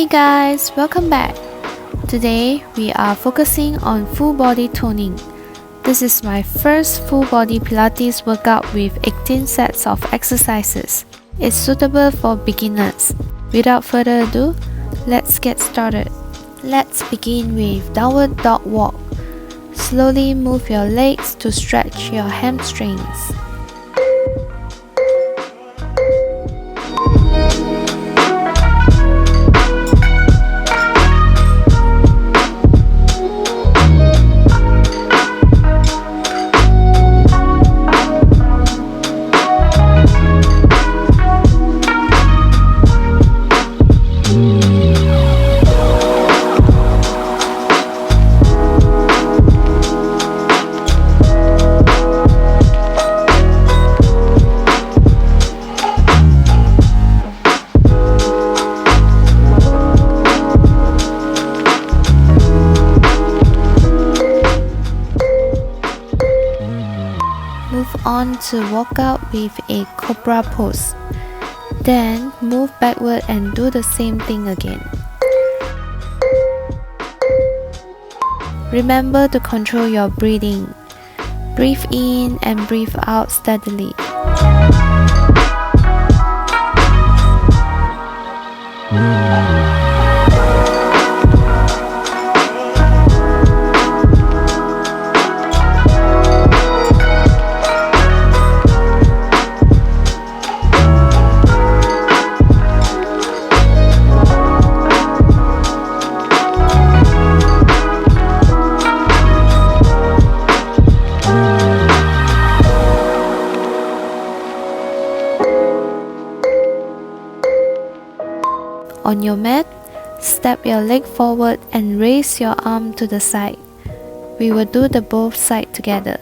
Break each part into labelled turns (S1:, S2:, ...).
S1: Hey guys, welcome back. Today we are focusing on full body toning. This is my first full body Pilates workout with 18 sets of exercises. It's suitable for beginners. Without further ado, let's get started. Let's begin with downward dog walk. Slowly move your legs to stretch your hamstrings. Move on to walk out with a cobra pose. Then move backward and do the same thing again. Remember to control your breathing. Breathe in and breathe out steadily. On your mat, step your leg forward and raise your arm to the side. We will do the both sides together.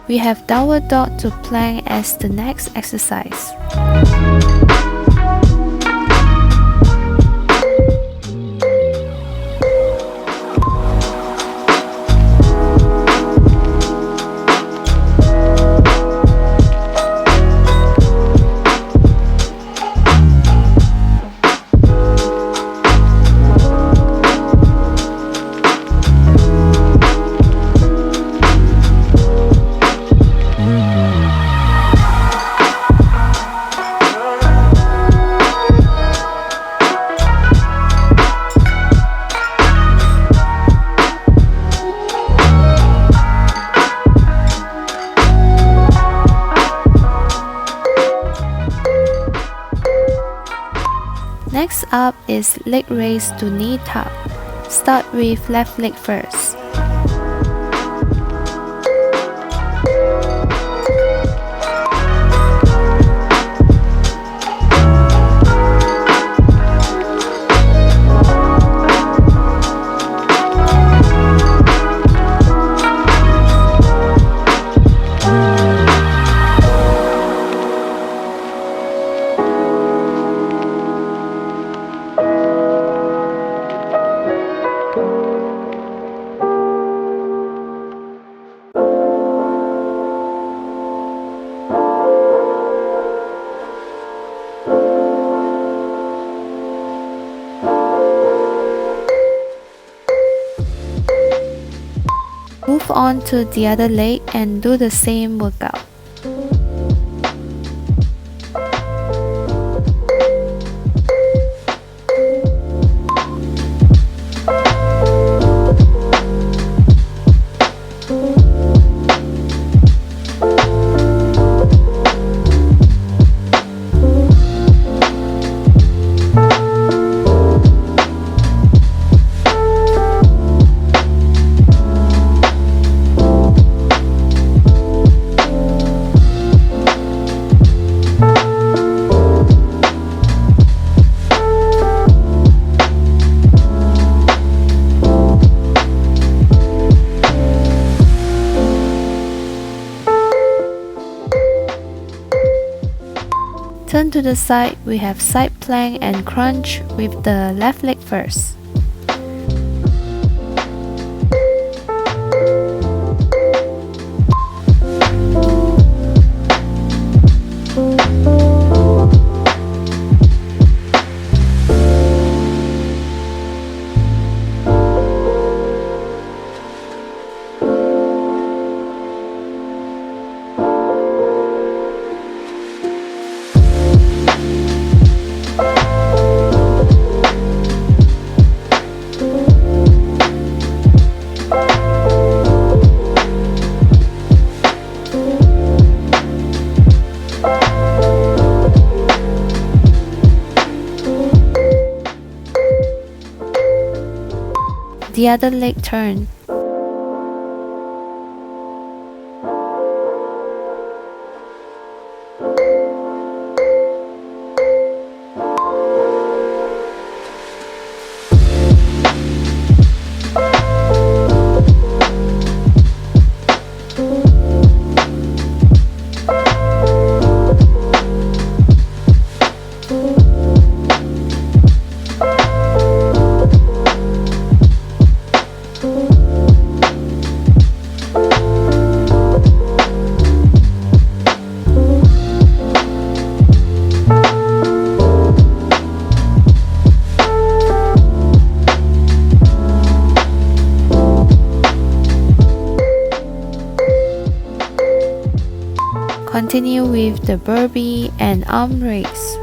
S1: We have downward dog to plank as the next exercise. Next up is leg raise to knee tap. Start with left leg first. Move on to the other leg and do the same workout. Turn to the side, we have side plank and crunch with the left leg first. The other leg turn. Continue with the burpee and arm raise.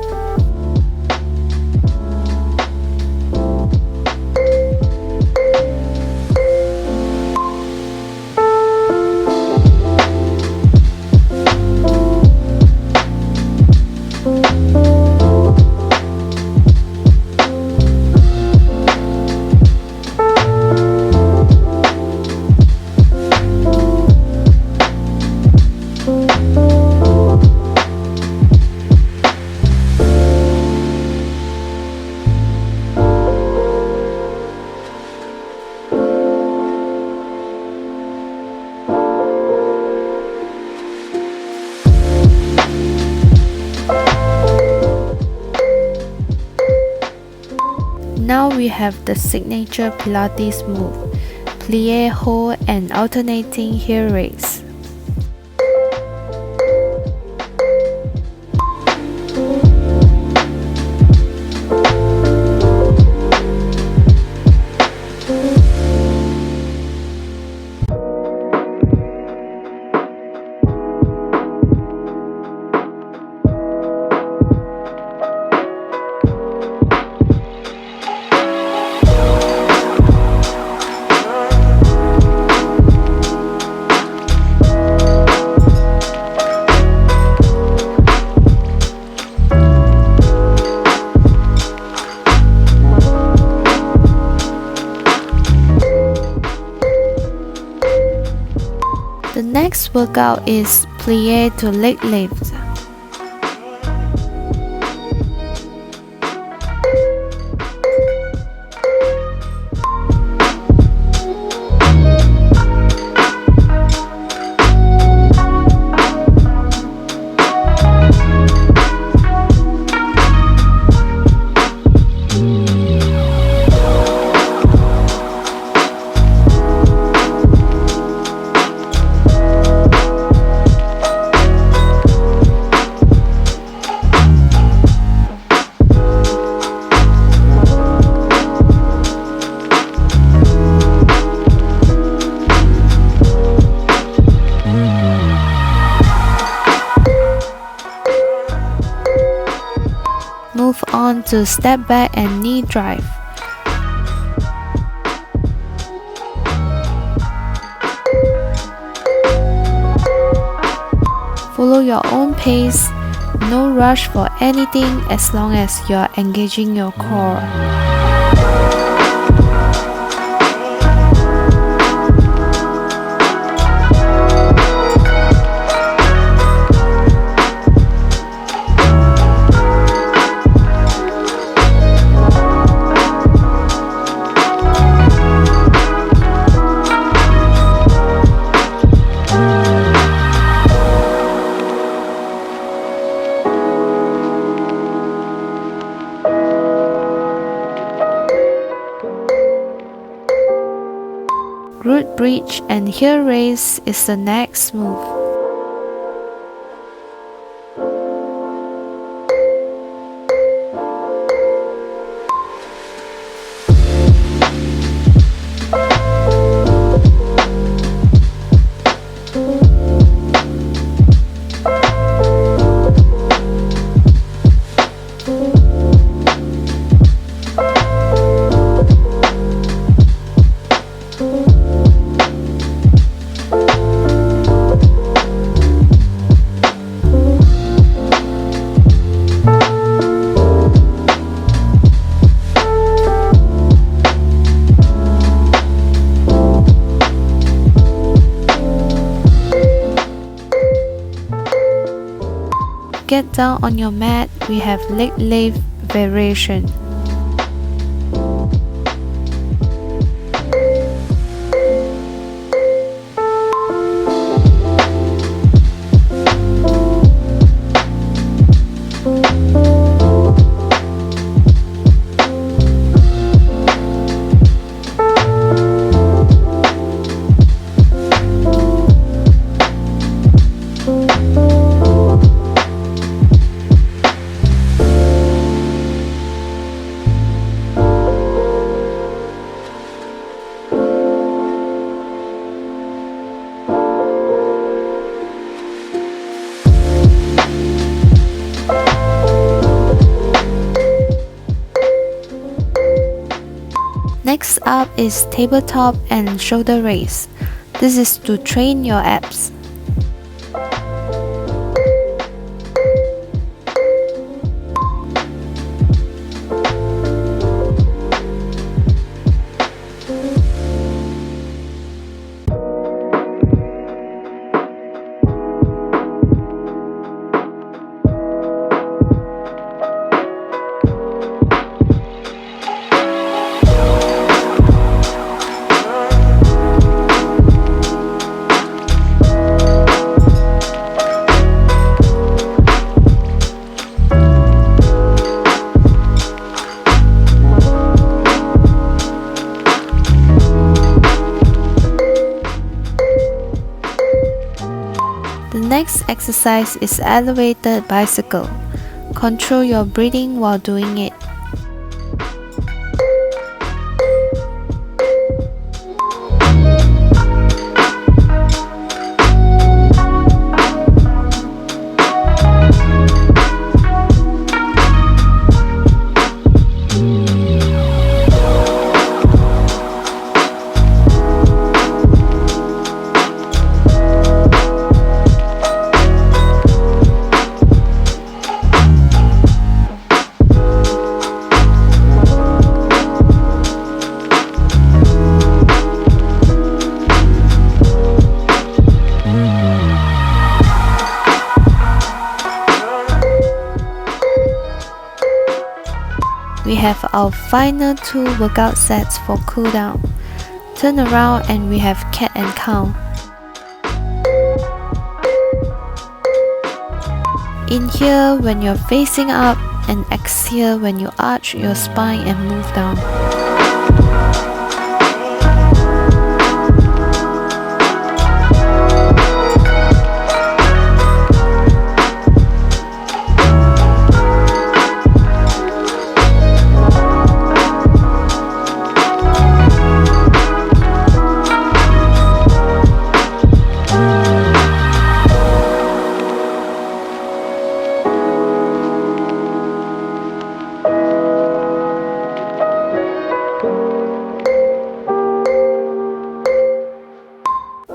S1: Now we have the signature Pilates move, plie, hold, and alternating heel raise. The next workout is Plié To Leg Lift. Move on to step back and knee drive. Follow your own pace, no rush for anything as long as you're engaging your core. bridge, and heel raise is the next move. Get down on your mat, we have leg lift variation. Next up is tabletop and shoulder raise. This is to train your abs. The next exercise is elevated bicycle. Control your breathing while doing it. We have our final 2 workout sets for cool down. Turn around and we have cat and cow. Inhale when you're facing up and exhale when you arch your spine and move down.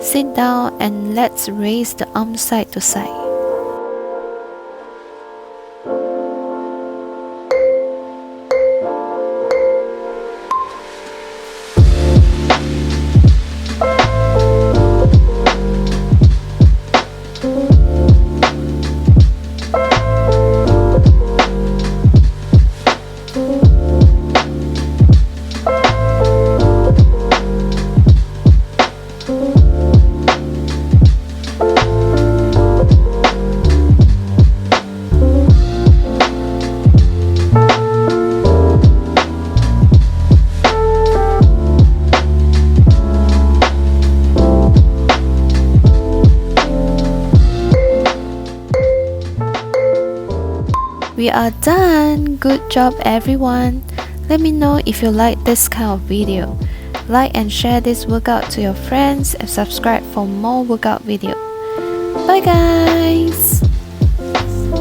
S1: Sit down and let's raise the arms side to side. We are done! Good job everyone! Let me know if you like this kind of video. Like and share this workout to your friends and subscribe for more workout video. Bye guys!